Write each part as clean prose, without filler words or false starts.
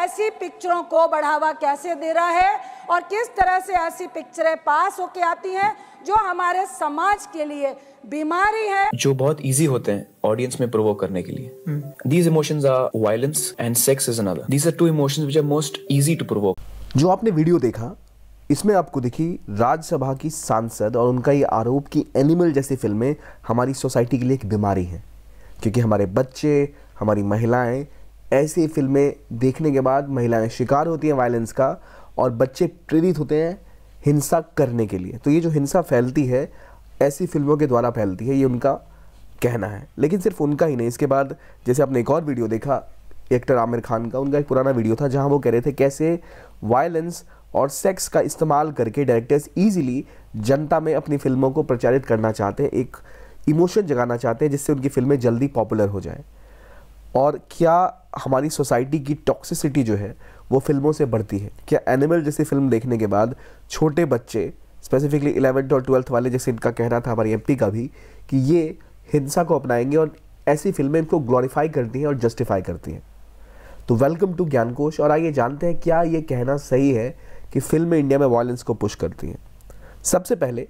ऐसी पिक्चरों को बढ़ावा कैसे दे रहा है और किस तरह से ऐसी पिक्चरें पास होके आती हैं जो हमारे समाज के लिए बीमारी है, जो बहुत इजी होते हैं ऑडियंस में प्रोवोक करने के लिए। These emotions are violence and sex is another. These are two emotions which are most easy to provoke. जो आपने वीडियो देखा इसमें आपको दिखी राज्यसभा की सांसद और उनका ये आरोप कि एनिमल जैसी फिल्में हमारी सोसाइटी के लिए एक बीमारी है, क्योंकि हमारे बच्चे, हमारी महिलाएं ऐसी फिल्में देखने के बाद महिलाएं शिकार होती हैं वायलेंस का और बच्चे प्रेरित होते हैं हिंसा करने के लिए। तो ये जो हिंसा फैलती है ऐसी फिल्मों के द्वारा फैलती है, ये उनका कहना है। लेकिन सिर्फ उनका ही नहीं, इसके बाद जैसे आपने एक और वीडियो देखा एक्टर आमिर खान का, उनका एक पुराना वीडियो था जहां वो कह रहे थे कैसे वायलेंस और सेक्स का इस्तेमाल करके डायरेक्टर्स ईजिली जनता में अपनी फिल्मों को प्रचारित करना चाहते हैं, एक इमोशन जगाना चाहते हैं जिससे उनकी फिल्में जल्दी पॉपुलर हो जाएं। और क्या हमारी सोसाइटी की टॉक्सिसिटी जो है वो फिल्मों से बढ़ती है? क्या एनिमल जैसी फिल्म देखने के बाद छोटे बच्चे, स्पेसिफिकली 11th और 12th वाले, जैसे इनका कहना था हमारी एमपी का भी, कि ये हिंसा को अपनाएंगे और ऐसी फिल्में इनको ग्लोरीफाई करती हैं और जस्टिफाई करती हैं? तो वेलकम टू ज्ञानकोश, और आइए जानते हैं क्या ये कहना सही है कि फिल्में इंडिया में वायलेंस को पुश करती हैं। सबसे पहले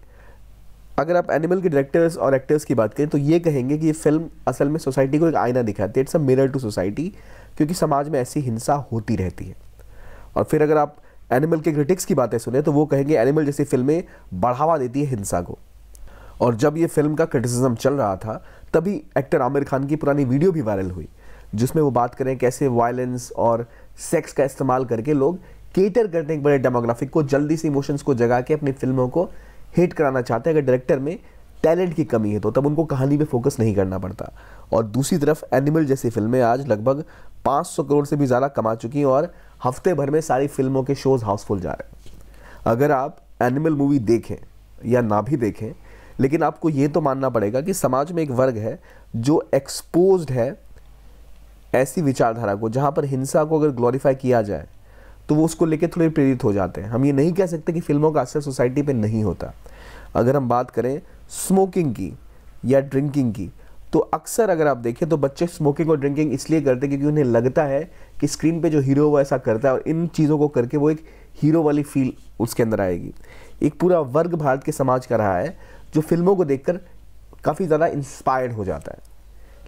अगर आप एनिमल के डायरेक्टर्स और एक्टर्स की बात करें तो ये कहेंगे कि ये फिल्म असल में सोसाइटी को एक आईना दिखाती है, it's a mirror to society, क्योंकि समाज में ऐसी हिंसा होती रहती है। और फिर अगर आप एनिमल के क्रिटिक्स की बातें सुने तो वो कहेंगे एनिमल जैसी फिल्में बढ़ावा देती है हिंसा को। और जब ये फिल्म का क्रिटिसिज्म चल रहा था तभी एक्टर आमिर खान की पुरानी वीडियो भी वायरल हुई जिसमें वो बात करें कैसे वायलेंस और सेक्स का इस्तेमाल करके लोग केटर करते हैं एक बड़े डेमोग्राफिक को, जल्दी से इमोशंस को जगा के अपनी फिल्मों को हिट कराना चाहते हैं। अगर डायरेक्टर में टैलेंट की कमी है तो तब उनको कहानी पे फोकस नहीं करना पड़ता। और दूसरी तरफ एनिमल जैसी फिल्में आज लगभग 500 करोड़ से भी ज़्यादा कमा चुकी हैं और हफ्ते भर में सारी फिल्मों के शोज हाउसफुल जा रहे हैं। अगर आप एनिमल मूवी देखें या ना भी देखें, लेकिन आपको ये तो मानना पड़ेगा कि समाज में एक वर्ग है जो एक्सपोज्ड है ऐसी विचारधारा को, जहाँ पर हिंसा को अगर ग्लोरीफाई किया जाए तो वो उसको लेके थोड़े प्रेरित हो जाते हैं। हम ये नहीं कह सकते कि फिल्मों का असर सोसाइटी पे नहीं होता। अगर हम बात करें स्मोकिंग की या ड्रिंकिंग की, तो अक्सर अगर आप देखें तो बच्चे स्मोकिंग और ड्रिंकिंग इसलिए करते हैं क्योंकि उन्हें लगता है कि स्क्रीन पे जो हीरो वो ऐसा करता है और इन चीज़ों को करके वो एक हीरो वाली फील उसके अंदर आएगी। एक पूरा वर्ग भारत के समाज का रहा है जो फिल्मों को देखकर काफ़ी ज़्यादा इंस्पायर्ड हो जाता है।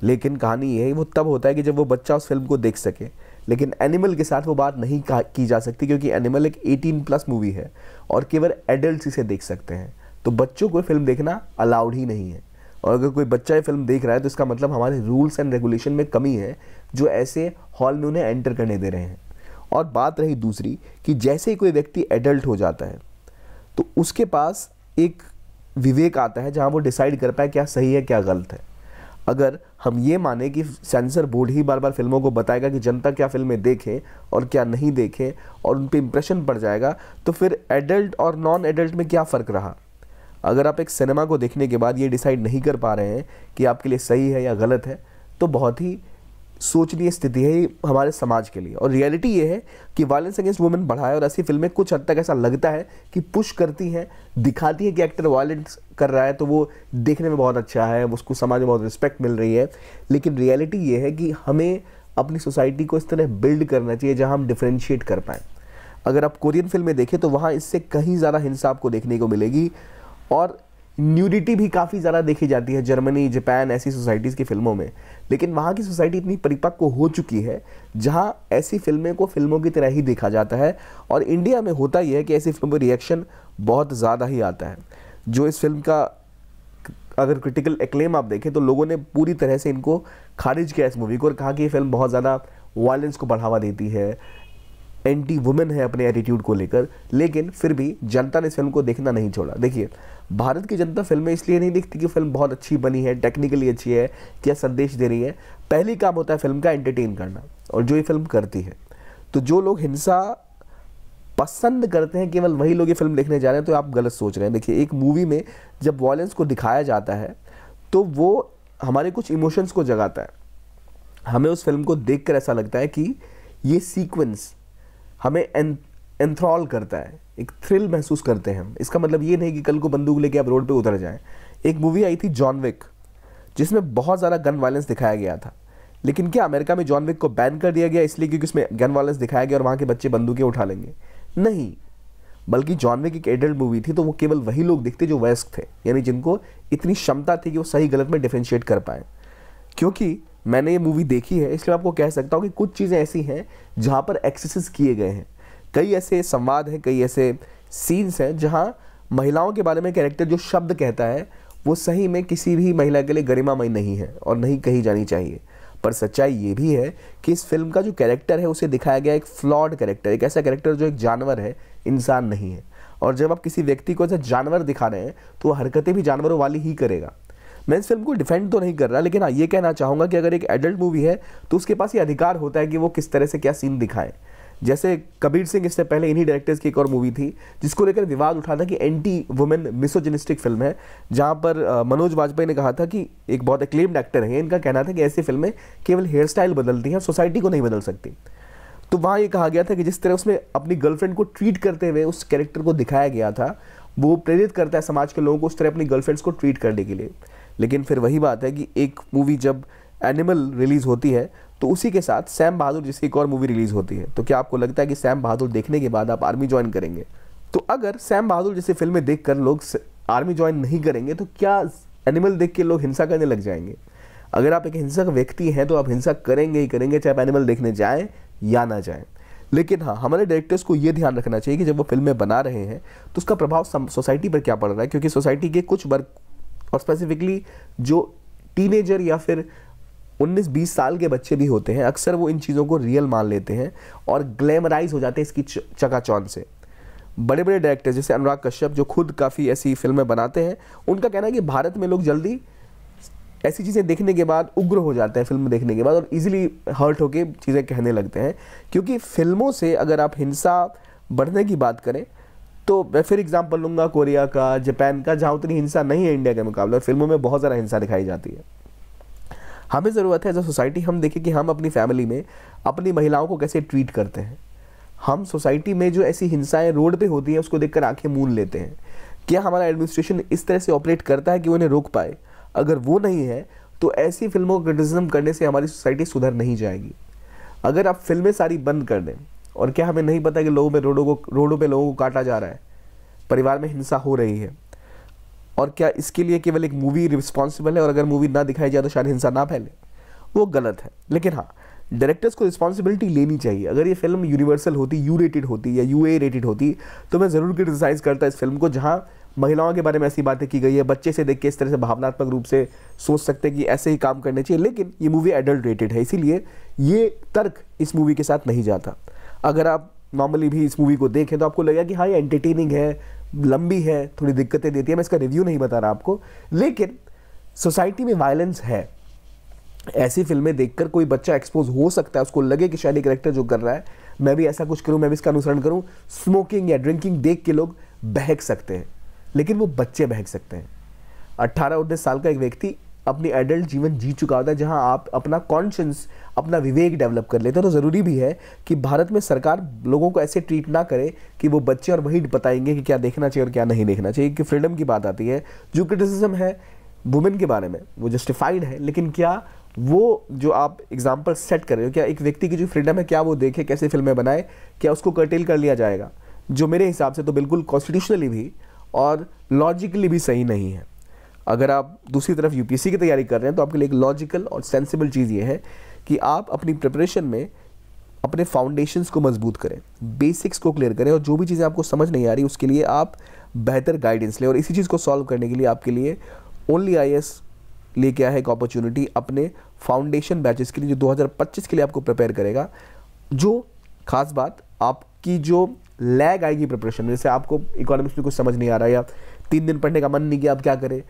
लेकिन कहानी ये है वो तब होता है कि जब वो बच्चा उस फिल्म को देख सके। लेकिन एनिमल के साथ वो बात नहीं की जा सकती क्योंकि एनिमल एक 18+ मूवी है और केवल एडल्ट्स इसे देख सकते हैं। तो बच्चों को फिल्म देखना अलाउड ही नहीं है। और अगर कोई बच्चा ये फिल्म देख रहा है तो इसका मतलब हमारे रूल्स एंड रेगुलेशन में कमी है जो ऐसे हॉल में उन्हें एंटर करने दे रहे हैं। और बात रही दूसरी कि जैसे ही कोई व्यक्ति एडल्ट हो जाता है तो उसके पास एक विवेक आता है जहाँ वो डिसाइड कर पाए क्या सही है क्या गलत है। अगर हम ये माने कि सेंसर बोर्ड ही बार बार फिल्मों को बताएगा कि जनता क्या फिल्में देखें और क्या नहीं देखें और उन पर इंप्रेशन पड़ जाएगा, तो फिर एडल्ट और नॉन एडल्ट में क्या फ़र्क रहा? अगर आप एक सिनेमा को देखने के बाद ये डिसाइड नहीं कर पा रहे हैं कि आपके लिए सही है या गलत है, तो बहुत ही सोचनीय स्थिति है हमारे समाज के लिए। और रियलिटी ये है कि वायलेंस अगेंस्ट वुमेन बढ़ा है और ऐसी फिल्में कुछ हद तक ऐसा लगता है कि पुश करती हैं, दिखाती है कि एक्टर वायलेंस कर रहा है तो वो देखने में बहुत अच्छा है, उसको समाज में बहुत रिस्पेक्ट मिल रही है। लेकिन रियलिटी ये है कि हमें अपनी सोसाइटी को इस तरह बिल्ड करना चाहिए जहाँ हम डिफ्रेंशिएट कर पाएँ। अगर आप कोरियन फिल्में देखें तो वहाँ इससे कहीं ज़्यादा हिंसा आपको देखने को मिलेगी और न्यूडिटी भी काफ़ी ज़्यादा देखी जाती है जर्मनी, जापान ऐसी सोसाइटीज़ की फिल्मों में। लेकिन वहाँ की सोसाइटी इतनी परिपक्व हो चुकी है जहाँ ऐसी फिल्में को फिल्मों की तरह ही देखा जाता है। और इंडिया में होता ही है कि ऐसी फिल्मों पर रिएक्शन बहुत ज़्यादा ही आता है। जो इस फिल्म का अगर क्रिटिकल एक्लेम आप देखें तो लोगों ने पूरी तरह से इनको खारिज किया इस मूवी को और कहा कि ये फिल्म बहुत ज़्यादा वायलेंस को बढ़ावा देती है, एंटी वुमेन है अपने एटीट्यूड को लेकर। लेकिन फिर भी जनता ने इस फिल्म को देखना नहीं छोड़ा। देखिए, भारत की जनता फिल्में इसलिए नहीं देखती कि फिल्म बहुत अच्छी बनी है, टेक्निकली अच्छी है, क्या संदेश दे रही है। पहली काम होता है फिल्म का एंटरटेन करना, और जो ये फिल्म करती है। तो जो लोग हिंसा पसंद करते हैं केवल वही लोग ये फिल्म देखने जा रहे हैं, तो आप गलत सोच रहे हैं। देखिए, एक मूवी में जब वायलेंस को दिखाया जाता है तो वो हमारे कुछ इमोशंस को जगाता है। हमें उस फिल्म को देखकर ऐसा लगता है कि ये सीक्वेंस हमें एंथ्रॉल करता है, एक थ्रिल महसूस करते हैं हम। इसका मतलब ये नहीं कि कल को बंदूक लेके आप रोड पे उतर जाएं। एक मूवी आई थी जॉन विक जिसमें बहुत ज़्यादा गन वायलेंस दिखाया गया था, लेकिन क्या अमेरिका में जॉन विक को बैन कर दिया गया इसलिए क्योंकि उसमें गन वायलेंस दिखाया गया और वहाँ के बच्चे बंदूकें उठा लेंगे? नहीं, बल्कि जॉन विक एक एडल्ट मूवी थी, तो वो केवल वही लोग दिखते जो वयस्क थे, यानी जिनको इतनी क्षमता थी कि वो सही गलत में डिफरेंशिएट कर पाए। क्योंकि मैंने ये मूवी देखी है इसलिए आपको कह सकता हूँ कि कुछ चीज़ें ऐसी हैं जहाँ पर एक्सेसेस किए गए हैं। कई ऐसे संवाद हैं, कई ऐसे सीन्स हैं जहाँ महिलाओं के बारे में कैरेक्टर जो शब्द कहता है वो सही में किसी भी महिला के लिए गरिमामय नहीं है और नहीं कही जानी चाहिए। पर सच्चाई ये भी है कि इस फिल्म का जो कैरेक्टर है उसे दिखाया गया एक फ्लॉड कैरेक्टर, एक ऐसा कैरेक्टर जो एक जानवर है, इंसान नहीं है। और जब आप किसी व्यक्ति को ऐसा जानवर दिखा रहे हैं तो वो हरकतें भी जानवरों वाली ही करेगा। मैं इस फिल्म को डिफेंड तो नहीं कर रहा, लेकिन हाँ ये कहना चाहूँगा कि अगर एक एडल्ट मूवी है तो उसके पास ये अधिकार होता है कि वो किस तरह से क्या सीन दिखाए। जैसे कबीर सिंह इससे पहले इन्हीं डायरेक्टर्स की एक और मूवी थी जिसको लेकर विवाद उठा था कि एंटी वुमेन मिसोजिनिस्टिक फिल्म है, जहां पर मनोज वाजपेयी ने कहा था कि एक बहुत एक्लेम्ड एक्टर है, इनका कहना था कि ऐसी फिल्में केवल हेयर स्टाइल बदलती हैं, सोसाइटी को नहीं बदल सकती। तो वहाँ ये कहा गया था कि जिस तरह उसमें अपनी गर्लफ्रेंड को ट्रीट करते हुए उस कैरेक्टर को दिखाया गया था वो प्रेरित करता है समाज के लोगों को उस तरह अपनी गर्लफ्रेंड्स को ट्रीट करने के लिए। लेकिन फिर वही बात है कि एक मूवी जब एनिमल रिलीज होती है तो उसी के साथ सैम बहादुर जैसी एक और मूवी रिलीज होती है, तो क्या आपको लगता है कि सैम बहादुर देखने के बाद आप आर्मी ज्वाइन करेंगे? तो अगर सैम बहादुर जैसी फिल्में देखकर लोग आर्मी ज्वाइन नहीं करेंगे तो क्या एनिमल देख के लोग हिंसा करने लग जाएंगे? अगर आप एक हिंसक व्यक्ति हैं तो आप हिंसा करेंगे ही करेंगे, चाहे आप एनिमल देखने जाएं या ना जाएं। लेकिन हाँ, हमारे डायरेक्टर्स को ये ध्यान रखना चाहिए कि जब वो फिल्में बना रहे हैं तो उसका प्रभाव सोसाइटी पर क्या पड़ रहा है, क्योंकि सोसाइटी के कुछ वर्ग और स्पेसिफिकली जो टीनेजर या फिर 19-20 साल के बच्चे भी होते हैं, अक्सर वो इन चीज़ों को रियल मान लेते हैं और ग्लैमराइज हो जाते हैं इसकी चकाचौंध से। बड़े बड़े डायरेक्टर्स जैसे अनुराग कश्यप जो खुद काफ़ी ऐसी फिल्में बनाते हैं, उनका कहना है कि भारत में लोग जल्दी ऐसी चीज़ें देखने के बाद उग्र हो जाते हैं फिल्म देखने के बाद और इजीली हर्ट होके चीज़ें कहने लगते हैं। क्योंकि फिल्मों से अगर आप हिंसा बढ़ने की बात करें तो मैं फिर एग्जांपल लूँगा कोरिया का, जापान का, जहाँ उतनी हिंसा नहीं है इंडिया के मुकाबले और फिल्मों में बहुत ज़्यादा हिंसा दिखाई जाती है। हमें ज़रूरत है एज अ सोसाइटी हम देखें कि हम अपनी फैमिली में अपनी महिलाओं को कैसे ट्रीट करते हैं। हम सोसाइटी में जो ऐसी हिंसाएं रोड पे होती हैं उसको देखकर आंखें मूंद लेते हैं। क्या हमारा एडमिनिस्ट्रेशन इस तरह से ऑपरेट करता है कि वो उन्हें रोक पाए? अगर वो नहीं है तो ऐसी फिल्मों को क्रिटिसिज्म करने से हमारी सोसाइटी सुधर नहीं जाएगी। अगर आप फिल्में सारी बंद कर दें, और क्या हमें नहीं पता कि लोगों में रोडों पे लोगों को काटा जा रहा है, परिवार में हिंसा हो रही है, और क्या इसके लिए केवल एक मूवी रिस्पॉन्सिबल है और अगर मूवी ना दिखाई जाए तो शायद हिंसा ना फैले? वो गलत है। लेकिन हाँ, डायरेक्टर्स को रिस्पॉन्सिबिलिटी लेनी चाहिए। अगर ये फिल्म यूनिवर्सल होती, यू रेटेड होती या यूए रेटेड होती तो मैं ज़रूर क्रिटिसाइज़ करता इस फिल्म को, जहाँ महिलाओं के बारे में ऐसी बातें की गई है, बच्चे से देख के इस तरह से भावनात्मक रूप से सोच सकते हैं कि ऐसे ही काम करने चाहिए। लेकिन ये मूवी एडल्ट रेटेड है, इसीलिए ये तर्क इस मूवी के साथ नहीं जाता। अगर आप नॉर्मली भी इस मूवी को देखें तो आपको लगेगा कि हाँ ये एंटरटेनिंग है, लंबी है, थोड़ी दिक्कतें देती है। मैं इसका रिव्यू नहीं बता रहा आपको, लेकिन सोसाइटी में वायलेंस है। ऐसी फिल्में देखकर कोई बच्चा एक्सपोज हो सकता है, उसको लगे कि शायद ये कैरेक्टर जो कर रहा है मैं भी ऐसा कुछ करूं, मैं भी इसका अनुसरण करूं। स्मोकिंग या ड्रिंकिंग देख के लोग बहक सकते हैं, लेकिन वो बच्चे बहक सकते हैं। 18-19 साल का एक व्यक्ति अपनी एडल्ट जीवन जी चुका होता है, जहां आप अपना कॉन्शियंस, अपना विवेक डेवलप कर लेते हैं। तो ज़रूरी भी है कि भारत में सरकार लोगों को ऐसे ट्रीट ना करे कि वो बच्चे और वही बताएंगे कि क्या देखना चाहिए और क्या नहीं देखना चाहिए। कि फ्रीडम की बात आती है, जो क्रिटिसिज्म है वुमेन के बारे में वो जस्टिफाइड है, लेकिन क्या वो जो आप एग्जाम्पल सेट कर रहे हो, क्या एक व्यक्ति की जो फ्रीडम है क्या वो देखे कैसे फिल्में बनाए, क्या उसको कर्टेल कर लिया जाएगा? जो मेरे हिसाब से तो बिल्कुल कॉन्स्टिट्यूशनली भी और लॉजिकली भी सही नहीं है। अगर आप दूसरी तरफ यूपीएससी की तैयारी कर रहे हैं तो आपके लिए एक लॉजिकल और सेंसिबल चीज़ ये है कि आप अपनी प्रिपरेशन में अपने फाउंडेशंस को मजबूत करें, बेसिक्स को क्लियर करें, और जो भी चीज़ें आपको समझ नहीं आ रही उसके लिए आप बेहतर गाइडेंस लें। और इसी चीज़ को सॉल्व करने के लिए आपके लिए ओनली IAS लेके आया है एक अपॉर्चुनिटी अपने फाउंडेशन बैचेस के लिए, जो 2025 के लिए आपको प्रिपेयर करेगा। जो खास बात, आपकी जो लैग आएगी प्रिपरेशन में, जैसे आपको इकोनॉमिक्स में कुछ समझ नहीं आ रहा या 3 दिन पढ़ने का मन नहीं किया, आप क्या करें?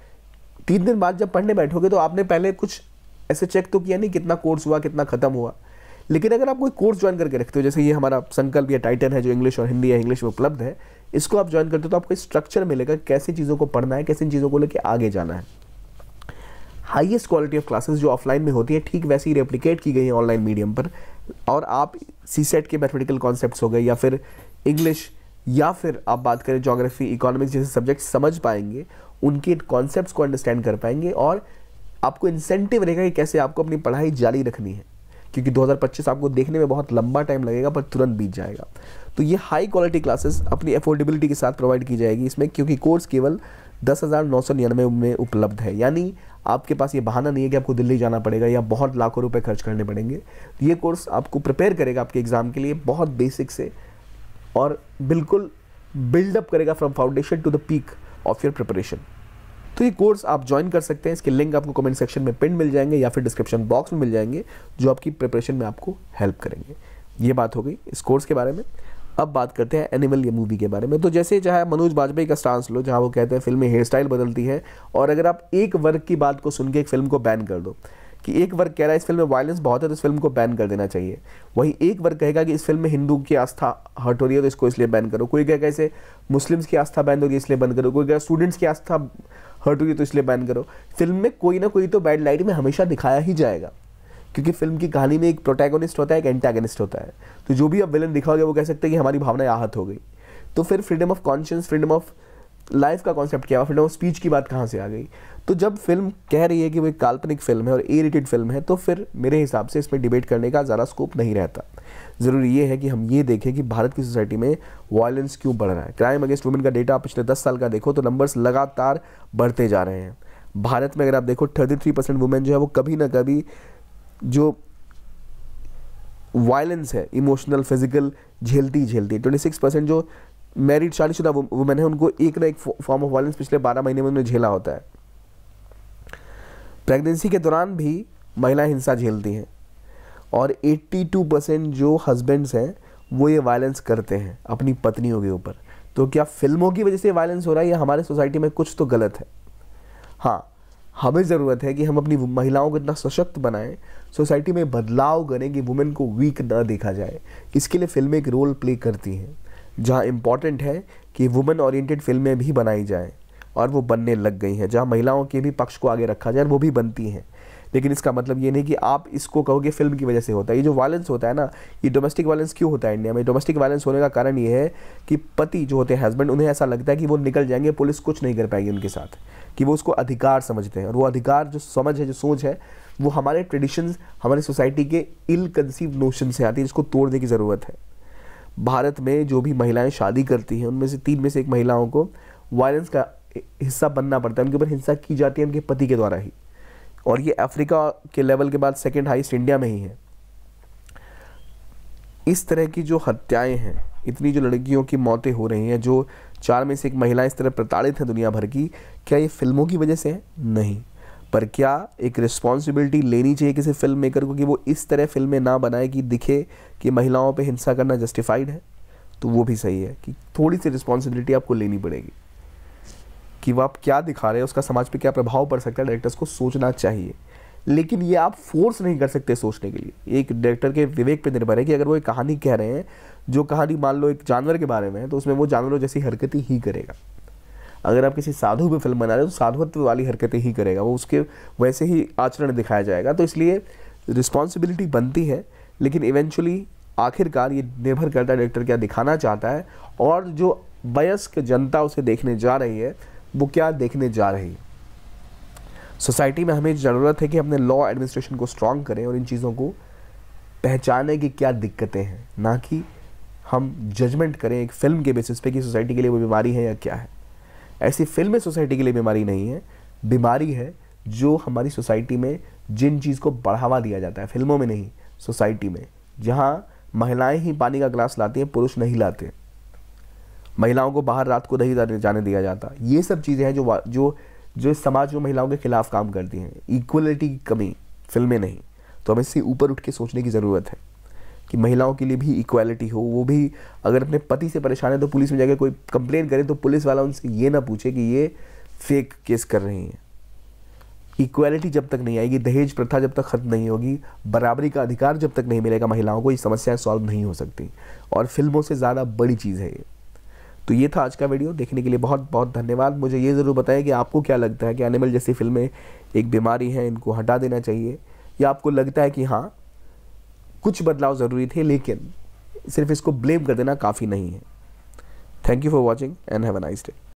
3 दिन बाद जब पढ़ने बैठोगे तो आपने पहले कुछ ऐसे चेक तो किया नहीं कितना कोर्स हुआ, कितना खत्म हुआ। लेकिन अगर आप कोई कोर्स ज्वाइन करके रखते हो, जैसे ये हमारा संकल्प या टाइटन है जो इंग्लिश और हिंदी या इंग्लिश में उपलब्ध है, इसको आप ज्वाइन करते हो तो आपको स्ट्रक्चर मिलेगा कैसे चीज़ों को पढ़ना है, कैसे इन चीज़ों को लेकर आगे जाना है। हाईएस्ट क्वालिटी ऑफ क्लासेस जो ऑफलाइन में होती है ठीक वैसे ही रेप्लिकेट की गई है ऑनलाइन मीडियम पर, और आप सीसेट के मैथमेटिकल कॉन्सेप्ट्स हो गए या फिर इंग्लिश या फिर आप बात करें ज्योग्राफी, इकोनॉमिक्स जैसे सब्जेक्ट समझ पाएंगे, उनके कॉन्सेप्ट्स को अंडरस्टैंड कर पाएंगे और आपको इंसेंटिव रहेगा कि कैसे आपको अपनी पढ़ाई जारी रखनी है, क्योंकि 2025 आपको देखने में बहुत लंबा टाइम लगेगा पर तुरंत बीत जाएगा। तो ये हाई क्वालिटी क्लासेस अपनी अफोर्डेबिलिटी के साथ प्रोवाइड की जाएगी इसमें, क्योंकि कोर्स केवल 10,999 में उपलब्ध है। यानी आपके पास ये बहाना नहीं है कि आपको दिल्ली जाना पड़ेगा या बहुत लाखों रुपए खर्च करने पड़ेंगे। ये कोर्स आपको प्रिपेयर करेगा आपके एग्जाम के लिए बहुत बेसिक से, और बिल्कुल बिल्डअप करेगा from foundation to the peak of your preparation. तो ये कोर्स आप ज्वाइन कर सकते हैं, इसके लिंक आपको कमेंट सेक्शन में पिन मिल जाएंगे या फिर डिस्क्रिप्शन बॉक्स में मिल जाएंगे, जो आपकी प्रिपरेशन में आपको हेल्प करेंगे। ये बात हो गई इस कोर्स के बारे में। अब बात करते हैं एनिमल ये मूवी के बारे में। तो जैसे चाहे मनोज बाजपेयी का स्टांस लो, जहाँ वो कहते हैं फिल्म में हेयर स्टाइल बदलती है, और अगर आप एक वर्ग की बात को सुन के एक फिल्म को बैन कर दो कि एक वर्ग कह रहा है इस फिल्म में वायलेंस बहुत है तो इस फिल्म को बैन कर देना चाहिए, वहीं एक वर्ग कहेगा कि इस फिल्म में हिंदू की आस्था हर्ट हो रही है तो इसको इसलिए बैन करो, कोई कहेगा इसे मुस्लिम्स की आस्था बैन हो रही है इसलिए बंद करो, कोई कहेगा स्टूडेंट्स की आस्था हर्ट हो रही है तो इसलिए बैन करो। फिल्म में कोई ना कोई तो बैड लाइट में हमेशा दिखाया ही जाएगा, क्योंकि फिल्म की कहानी में एक प्रोटैगोनिस्ट होता है, एक एंटागनिस्ट होता है। तो जो भी आप विलन दिखाओगे वो कह सकते हैं कि हमारी भावनाएं आहत हो गई। तो फिर freedom of conscience, freedom of life का कॉन्सेप्ट क्या हुआ, फ्रीडम ऑफ स्पीच की बात कहाँ से आ गई। तो जब फिल्म कह रही है कि वो एक काल्पनिक फिल्म है और ए रेटेड फिल्म है, तो फिर मेरे हिसाब से इसमें डिबेट करने का ज़्यादा स्कोप नहीं रहता। ज़रूरी ये है कि हम ये देखें कि भारत की सोसाइटी में वायलेंस क्यों बढ़ रहा है। क्राइम अगेंस्ट वुमेन का डेटा पिछले 10 साल का देखो तो नंबर्स लगातार बढ़ते जा रहे हैं। भारत में अगर आप देखो 33% वुमेन जो है वो कभी ना कभी जो वायलेंस है इमोशनल फिजिकल झेलती 26% जो मैरिड शादीशुदा वुमेन है उनको एक ना एक फॉर्म ऑफ वायलेंस पिछले 12 महीने में उन्हें झेला होता है। प्रेगनेंसी के दौरान भी महिलाएं हिंसा झेलती हैं, और 82% जो हस्बैंड्स हैं वो ये वायलेंस करते हैं अपनी पत्नियों के ऊपर। तो क्या फिल्मों की वजह से वायलेंस हो रहा है या हमारे सोसाइटी में कुछ तो गलत है? हाँ, हमें ज़रूरत है कि हम अपनी महिलाओं को इतना सशक्त बनाएं, सोसाइटी में बदलाव करें कि वुमेन को वीक ना देखा जाए। इसके लिए फिल्में एक रोल प्ले करती हैं, जहाँ इम्पॉर्टेंट है कि वुमेन ओरिएंटेड फिल्में भी बनाई जाएं, और वो बनने लग गई हैं, जहाँ महिलाओं के भी पक्ष को आगे रखा जाए, वो भी बनती हैं। लेकिन इसका मतलब ये नहीं कि आप इसको कहोगे फिल्म की वजह से होता है। ये जो वायलेंस होता है ना, ये डोमेस्टिक वायलेंस क्यों होता है इंडिया में? डोमेस्टिक वायलेंस होने का कारण ये है कि पति जो होते हैं हस्बैंड, उन्हें ऐसा लगता है कि वो निकल जाएंगे, पुलिस कुछ नहीं कर पाएगी उनके साथ, कि वो उसको अधिकार समझते हैं। और वो अधिकार जो समझ है, जो सोच है, वो हमारे ट्रेडिशंस, हमारी सोसाइटी के इल कंसीव नोशन से आती है, जिसको तोड़ने की ज़रूरत है। भारत में जो भी महिलाएं शादी करती हैं उनमें से 3 में से 1 महिलाओं को वायलेंस का हिस्सा बनना पड़ता है, उनके ऊपर हिंसा की जाती है उनके पति के द्वारा ही। और ये अफ्रीका के लेवल के बाद सेकंड हाईएस्ट इंडिया में ही है। इस तरह की जो हत्याएं हैं, इतनी जो लड़कियों की मौतें हो रही हैं, जो 4 में से 1 महिलाएं इस तरह प्रताड़ित हैं दुनिया भर की, क्या ये फिल्मों की वजह से है? नहीं। पर क्या एक रिस्पॉन्सिबिलिटी लेनी चाहिए किसी फिल्म मेकर को कि वो इस तरह फिल्में ना बनाए कि दिखे कि महिलाओं पे हिंसा करना जस्टिफाइड है? तो वो भी सही है कि थोड़ी सी रिस्पॉन्सिबिलिटी आपको लेनी पड़ेगी कि वो आप क्या दिखा रहे हैं, उसका समाज पे क्या प्रभाव पड़ सकता है। डायरेक्टर्स को सोचना चाहिए, लेकिन ये आप फोर्स नहीं कर सकते सोचने के लिए। एक डायरेक्टर के विवेक पे निर्भर है कि अगर वो एक कहानी कह रहे हैं, जो कहानी मान लो एक जानवर के बारे में है, तो उसमें वो जानवरों जैसी हरकतें ही करेगा। अगर आप किसी साधु पे फिल्म बना रहे हो तो साधुत्व वाली हरकतें ही करेगा, वो उसके वैसे ही आचरण दिखाया जाएगा। तो इसलिए रिस्पॉन्सिबिलिटी बनती है, लेकिन इवेंचुअली आखिरकार ये निर्भर करता है डायरेक्टर क्या दिखाना चाहता है, और जो वयस्क जनता उसे देखने जा रही है वो क्या देखने जा रही है। सोसाइटी में हमें ज़रूरत है कि अपने लॉ एडमिनिस्ट्रेशन को स्ट्रॉन्ग करें और इन चीज़ों को पहचाने कि क्या दिक्कतें हैं, ना कि हम जजमेंट करें एक फिल्म के बेसिस पे कि सोसाइटी के लिए वो बीमारी है या क्या है। ऐसी फिल्में सोसाइटी के लिए बीमारी नहीं है, बीमारी है जो हमारी सोसाइटी में जिन चीज़ को बढ़ावा दिया जाता है, फिल्मों में नहीं, सोसाइटी में, जहाँ महिलाएं ही पानी का ग्लास लाती हैं, पुरुष नहीं लाते, महिलाओं को बाहर रात को नहीं जाने दिया जाता। ये सब चीज़ें हैं जो इस समाज में महिलाओं के खिलाफ काम करती हैं। इक्वलिटी की कमी, फिल्में नहीं। तो हमें इससे ऊपर उठ के सोचने की ज़रूरत है कि महिलाओं के लिए भी इक्वालिटी हो। वो भी अगर अपने पति से परेशान है तो पुलिस में जाकर कोई कंप्लेन करे तो पुलिस वाला उनसे ये ना पूछे कि ये फेक केस कर रही हैं। इक्वालिटी जब तक नहीं आएगी, दहेज प्रथा जब तक खत्म नहीं होगी, बराबरी का अधिकार जब तक नहीं मिलेगा महिलाओं को, ये समस्याएं सॉल्व नहीं हो सकती। और फिल्मों से ज़्यादा बड़ी चीज़ है ये। तो ये था आज का वीडियो। देखने के लिए बहुत बहुत धन्यवाद। मुझे ये ज़रूर बताएं कि आपको क्या लगता है कि एनिमल जैसी फिल्में एक बीमारी है, इनको हटा देना चाहिए, या आपको लगता है कि हाँ कुछ बदलाव ज़रूरी थे, लेकिन सिर्फ इसको ब्लेम कर देना काफ़ी नहीं है। Thank you for watching and have a nice day.